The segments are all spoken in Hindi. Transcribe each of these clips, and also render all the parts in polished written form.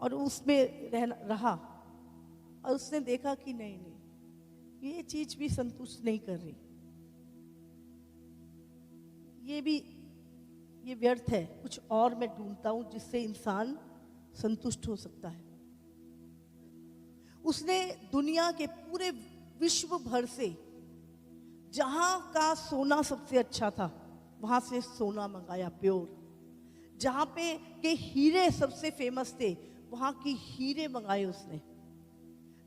और उसमें रहा और उसने देखा कि नहीं नहीं, ये चीज भी संतुष्ट नहीं कर रही, ये व्यर्थ है, कुछ और मैं ढूंढता हूं जिससे इंसान संतुष्ट हो सकता है। उसने दुनिया के पूरे विश्व भर से जहां का सोना सबसे अच्छा था वहां से सोना मंगाया प्योर, जहां पे के हीरे सबसे फेमस थे वहां की हीरे मंगाए उसने,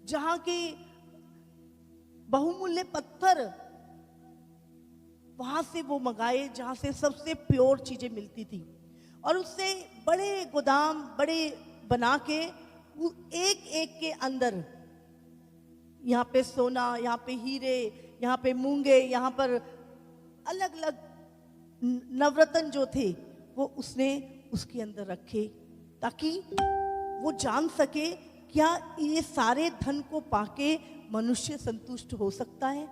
जहां के बहुमूल्य पत्थर वहां से वो मंगाए जहां से सबसे प्योर चीजें मिलती थी, और उससे बड़े गोदाम बड़े बना के एक एक के अंदर यहाँ पे सोना, यहाँ पे हीरे, यहाँ पे मूंगे, यहाँ पर अलग अलग नवरत्न जो थे वो उसने उसके अंदर रखे, ताकि वो जान सके क्या ये सारे धन को पाके मनुष्य संतुष्ट हो सकता है।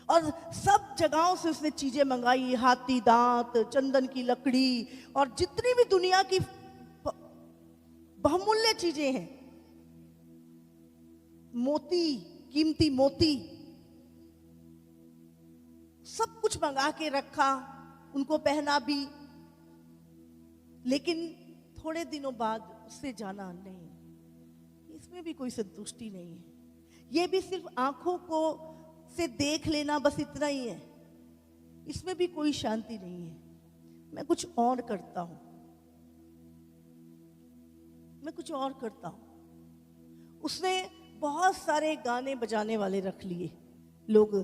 और सब जगहों से उसने चीजें मंगाई, हाथी दांत, चंदन की लकड़ी और जितनी भी दुनिया की बहुमूल्य चीजें हैं, मोती, कीमती मोती, सब कुछ मंगा के रखा, उनको पहना भी। लेकिन थोड़े दिनों बाद उससे जाना नहीं, इसमें भी कोई संतुष्टि नहीं है, ये भी सिर्फ आंखों को से देख लेना बस इतना ही है, इसमें भी कोई शांति नहीं है। मैं कुछ और करता हूं, मैं कुछ और करता हूं। उसने बहुत सारे गाने बजाने वाले रख लिए, लोग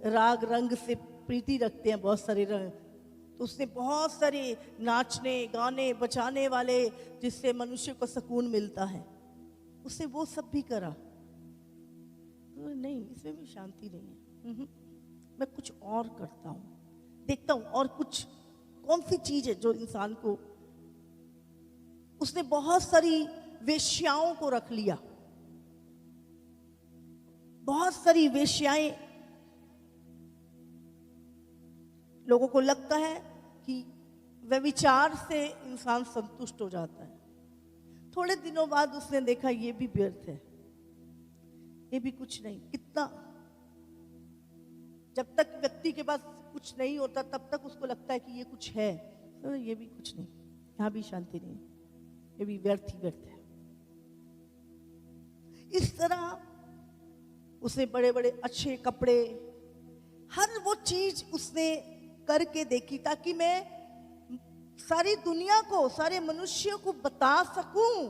राग रंग से प्रीति रखते हैं, बहुत सारे रंग, तो उसने बहुत सारे नाचने गाने बजाने वाले जिससे मनुष्य को सुकून मिलता है, उसने वो सब भी करा, तो नहीं, इसमें भी शांति नहीं है। मैं कुछ और करता हूं, देखता हूं और कुछ कौन सी चीज है जो इंसान को। उसने बहुत सारी वेश्याओं को रख लिया, बहुत सारी वेश्याएं, लोगों को लगता है कि व्यभिचार से इंसान संतुष्ट हो जाता है। थोड़े दिनों बाद उसने देखा ये भी व्यर्थ है, ये भी कुछ नहीं। कितना, जब तक व्यक्ति के पास कुछ नहीं होता तब तक उसको लगता है कि ये कुछ है, तो ये भी कुछ नहीं, यहां भी शांति नहीं, ये भी व्यर्थ ही व्यर्थ है। इस तरह उसने बड़े बड़े अच्छे कपड़े, हर वो चीज उसने करके देखी ताकि मैं सारी दुनिया को, सारे मनुष्यों को बता सकूं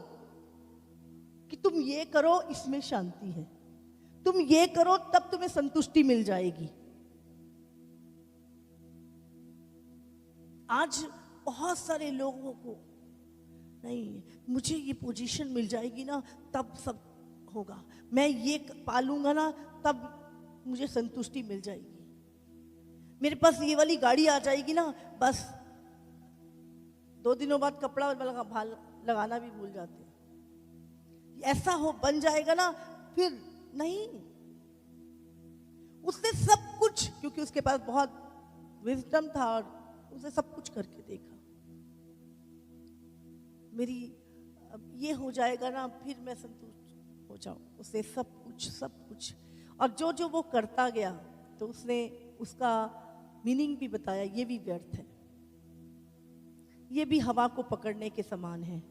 कि तुम ये करो, इसमें शांति है, तुम ये करो तब तुम्हें संतुष्टि मिल जाएगी। आज बहुत सारे लोगों को नहीं, मुझे ये पोजीशन मिल जाएगी ना तब सब होगा, मैं ये पालूंगा ना तब मुझे संतुष्टि मिल जाएगी, मेरे पास ये वाली गाड़ी आ जाएगी ना, बस 2 दिनों बाद कपड़ा लगाना भी भूल जाते हैं, ऐसा हो बन जाएगा ना, फिर नहीं। उसने सब कुछ, क्योंकि उसके पास बहुत विजडम था और उसने सब कुछ करके देखा, मेरी अब ये हो जाएगा ना फिर मैं संतुष्ट हो जाऊं। उसने सब कुछ, और जो जो वो करता गया तो उसने उसका मीनिंग भी बताया, ये भी व्यर्थ है, ये भी हवा को पकड़ने के समान है,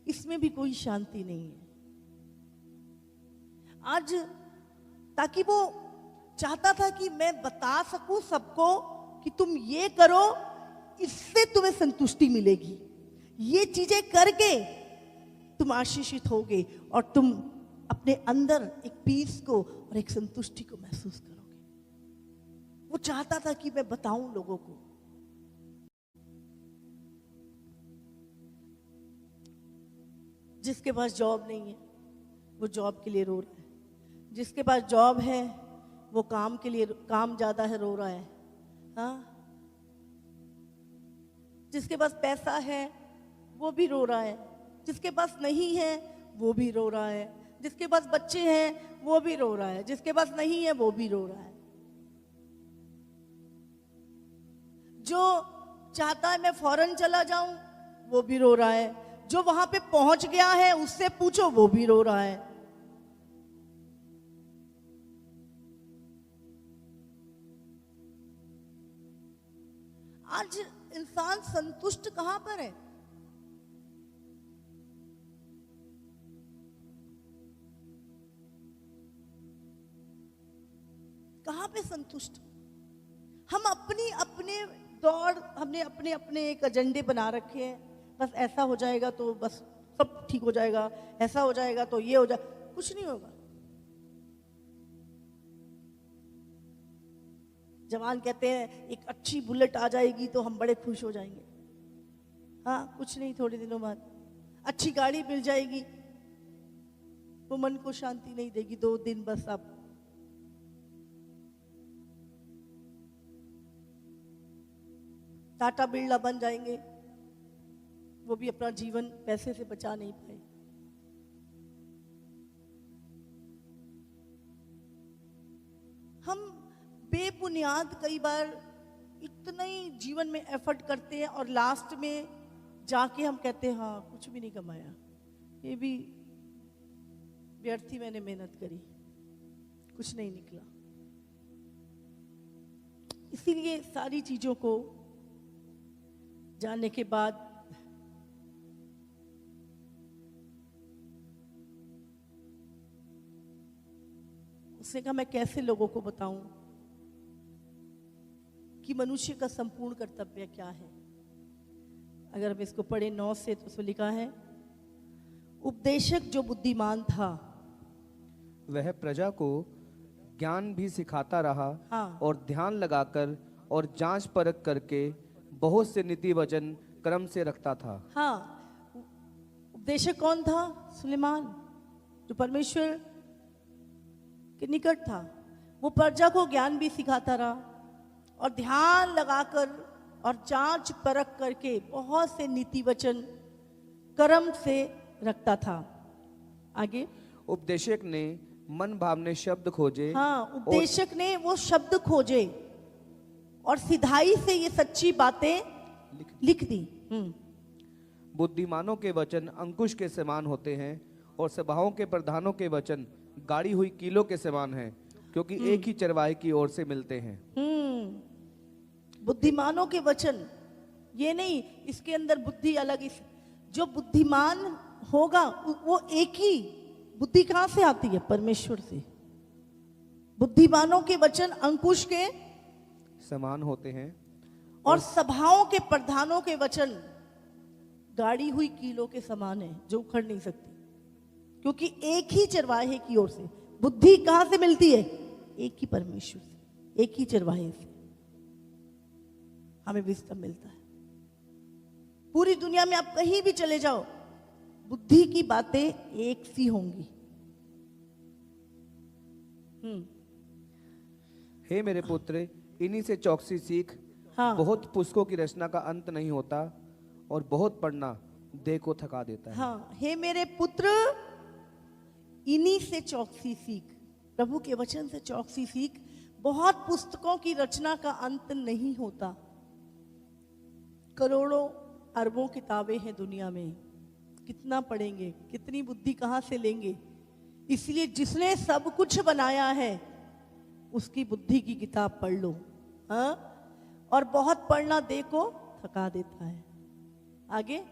इसमें भी कोई शांति नहीं है। आज ताकि वो चाहता था कि मैं बता सकूं सबको कि तुम ये करो, इससे तुम्हें संतुष्टि मिलेगी, ये चीजें करके तुम आशीषित होगे और तुम अपने अंदर एक पीस को और एक संतुष्टि को महसूस करोगे। वो चाहता था कि मैं बताऊं लोगों को। जिसके पास जॉब नहीं है वो जॉब के लिए रो रहा है, जिसके पास जॉब है वो काम के लिए, काम ज्यादा है, रो रहा है। हाँ, जिसके पास पैसा है वो भी रो रहा है, जिसके पास नहीं है वो भी रो रहा है, जिसके पास बच्चे हैं वो भी रो रहा है, जिसके पास नहीं है वो भी रो रहा है। जो चाहता है मैं फॉरेन चला जाऊं वो भी रो रहा है, जो वहां पे पहुंच गया है उससे पूछो, वो भी रो रहा है। आज इंसान संतुष्ट कहां पर है? कहां पे संतुष्ट? हम अपनी अपने दौड़, हमने अपने अपने एक एजेंडे बना रखे हैं। बस ऐसा हो जाएगा तो बस सब ठीक हो जाएगा, ऐसा हो जाएगा तो ये हो जाए, कुछ नहीं होगा। जवान कहते हैं एक अच्छी बुलेट आ जाएगी तो हम बड़े खुश हो जाएंगे। हाँ, कुछ नहीं, थोड़े दिनों बाद अच्छी गाड़ी मिल जाएगी, वो मन को शांति नहीं देगी, 2 दिन बस आप टाटा बिरला बन जाएंगे, वो भी अपना जीवन पैसे से बचा नहीं पाए। हम बेबुनियाद कई बार इतना ही जीवन में एफर्ट करते हैं और लास्ट में जाके हम कहते हैं हाँ कुछ भी नहीं कमाया, ये भी व्यर्थ ही मैंने मेहनत करी, कुछ नहीं निकला। इसीलिए सारी चीजों को जानने के बाद उसने कहा मैं कैसे लोगों को बताऊं कि मनुष्य का संपूर्ण कर्तव्य क्या है। अगर हम इसको पढ़े 9 से, तो उसमें लिखा है, उपदेशक जो बुद्धिमान था वह प्रजा को ज्ञान भी सिखाता रहा। हाँ। और ध्यान लगाकर और जांच परख करके बहुत से नीति वचन क्रम से रखता था। हाँ, उपदेशक कौन था? सुलेमान, जो परमेश्वर के निकट था। वो प्रजा को ज्ञान भी सिखाता रहा और ध्यान लगाकर और जांच परख करके बहुत से नीति वचन कर्म से रखता था। आगे, उपदेशक ने मन भावने शब्द खोजे। हाँ, उपदेशक ने वो शब्द खोजे और सिधाई से ये सच्ची बातें लिख दी। बुद्धिमानों के वचन अंकुश के समान होते हैं और सभाओं के प्रधानों के वचन गाड़ी हुई कीलों के समान हैं, क्योंकि एक ही चरवाहे की ओर से मिलते हैं। बुद्धिमानों के वचन, ये नहीं इसके अंदर बुद्धि अलग, इस जो बुद्धिमान होगा वो एक ही। बुद्धि कहां से आती है? परमेश्वर से। बुद्धिमानों के वचन अंकुश के समान होते हैं और सभाओं के प्रधानों के वचन गाड़ी हुई कीलों के समान है, जो उखड़ नहीं सकती, क्योंकि एक ही चरवाहे की ओर से। बुद्धि कहां से मिलती है? एक ही परमेश्वर से, एक ही चरवाहे से हमें विजडम मिलता है। पूरी दुनिया में आप कहीं भी चले जाओ, बुद्धि की बातें एक सी होंगी। हे मेरे पुत्र, इन्हीं से चौकसी सीख। हाँ। बहुत पुस्तकों की रचना का अंत नहीं होता और बहुत पढ़ना देह को थका देता है। हाँ, हे मेरे पुत्र, इन्हीं से चौकसी सीख। प्रभु के वचन से चौकसी सीख। बहुत पुस्तकों की रचना का अंत नहीं होता। करोड़ों अरबों किताबें हैं दुनिया में, कितना पढ़ेंगे, कितनी बुद्धि कहां से लेंगे? इसलिए जिसने सब कुछ बनाया है उसकी बुद्धि की किताब पढ़ लो। हाँ, और बहुत पढ़ना देह को थका देता है। आगे,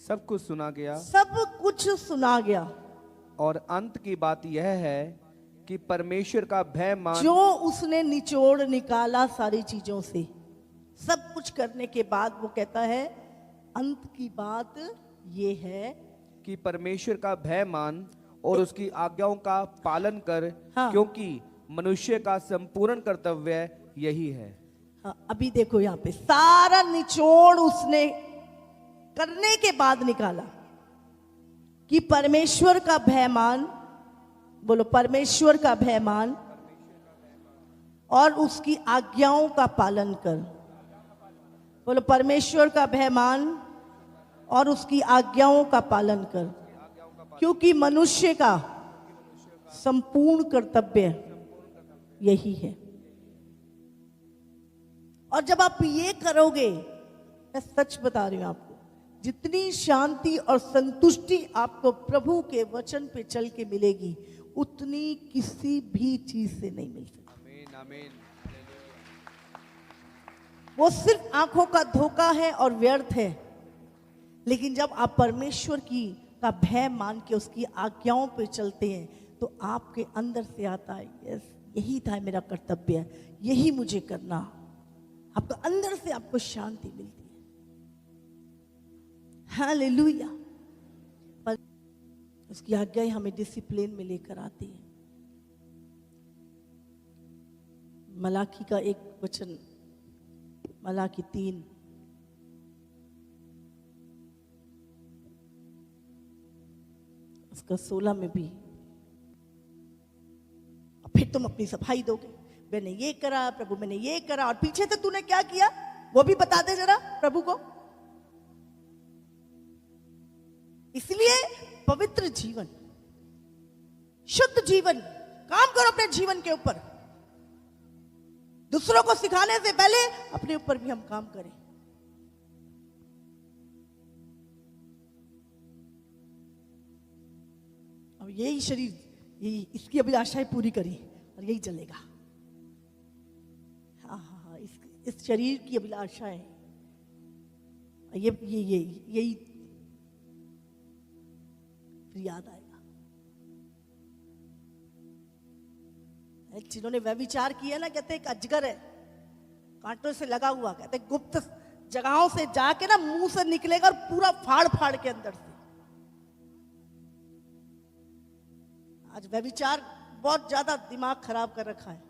सब कुछ सुना गया, सब कुछ सुना गया और अंत की बात यह है कि परमेश्वर का भय मान। जो उसने निचोड़ निकाला सारी चीजों से, सब कुछ करने के बाद वो कहता है अंत की बात ये है कि परमेश्वर का भय मान और उसकी आज्ञाओं का पालन कर। हाँ। क्योंकि मनुष्य का संपूर्ण कर्तव्य यही है। हाँ, अभी देखो यहाँ पे सारा निचोड़ उसने करने के बाद निकाला कि परमेश्वर का भय मान। बोलो, परमेश्वर का भय मान और उसकी आज्ञाओं का पालन कर। बोलो, परमेश्वर का भय मान और उसकी आज्ञाओं का पालन कर, क्योंकि मनुष्य का संपूर्ण कर्तव्य यही है। और जब आप ये करोगे, मैं सच बता रही हूं आपको, जितनी शांति और संतुष्टि आपको प्रभु के वचन पे चल के मिलेगी, उतनी किसी भी चीज से नहीं मिल सकती। आमीन आमीन। वो सिर्फ आंखों का धोखा है और व्यर्थ है। लेकिन जब आप परमेश्वर की का भय मान के उसकी आज्ञाओं पे चलते हैं, तो आपके अंदर से आता है, यस, यही था मेरा कर्तव्य, यही मुझे करना। आपका अंदर से आपको शांति मिलती है। हालेलुया। पर उसकी आज्ञाएं हमें डिसिप्लिन में लेकर आती है। मलाकी का एक वचन, मलाकी 3, उसका 16 में भी, और फिर तुम अपनी सफाई दोगे, मैंने ये करा प्रभु, मैंने ये करा, और पीछे से तूने क्या किया वो भी बता दे जरा प्रभु को। इसलिए पवित्र जीवन, शुद्ध जीवन, काम करो अपने जीवन के ऊपर। दूसरों को सिखाने से पहले अपने ऊपर भी हम काम करें। अब यही शरीर, यही इसकी अभिलाषाएं पूरी करी और यही चलेगा। हाँ हाँ हाँ, इस शरीर की अभिलाषाएं, यही फिर याद आएगा। जिन्होंने व्यभिचार किया ना, कहते एक अजगर है कांटों से लगा हुआ, कहते गुप्त जगहों से जाके ना मुंह से निकलेगा और पूरा फाड़ फाड़ के अंदर से। आज व्यभिचार बहुत ज्यादा दिमाग खराब कर रखा है।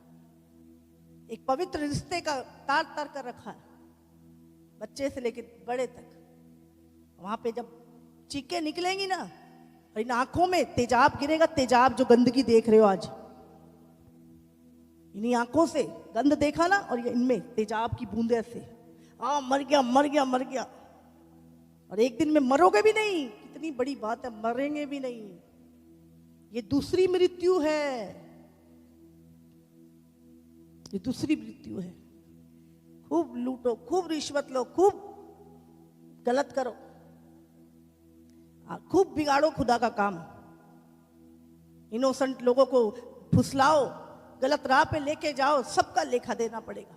एक पवित्र रिश्ते का तार तार कर रखा है, बच्चे से लेकर बड़े तक। वहां पे जब चीखें निकलेंगी ना, और इन आंखों में तेजाब गिरेगा, तेजाब जो गंदगी देख रहे हो आज, इन्हीं आंखों से गंध देखा ना, और ये इनमें तेजाब की बूंदे से, मर गया मर गया मर गया। और एक दिन में मरोगे भी नहीं, कितनी बड़ी बात है, मरेंगे भी नहीं। ये दूसरी मृत्यु है, ये दूसरी मृत्यु है। खूब लूटो, खूब रिश्वत लो, खूब गलत करो, खूब बिगाड़ो खुदा का काम, इनोसेंट लोगों को फुसलाओ, गलत राह पे लेके जाओ, सबका लेखा देना पड़ेगा।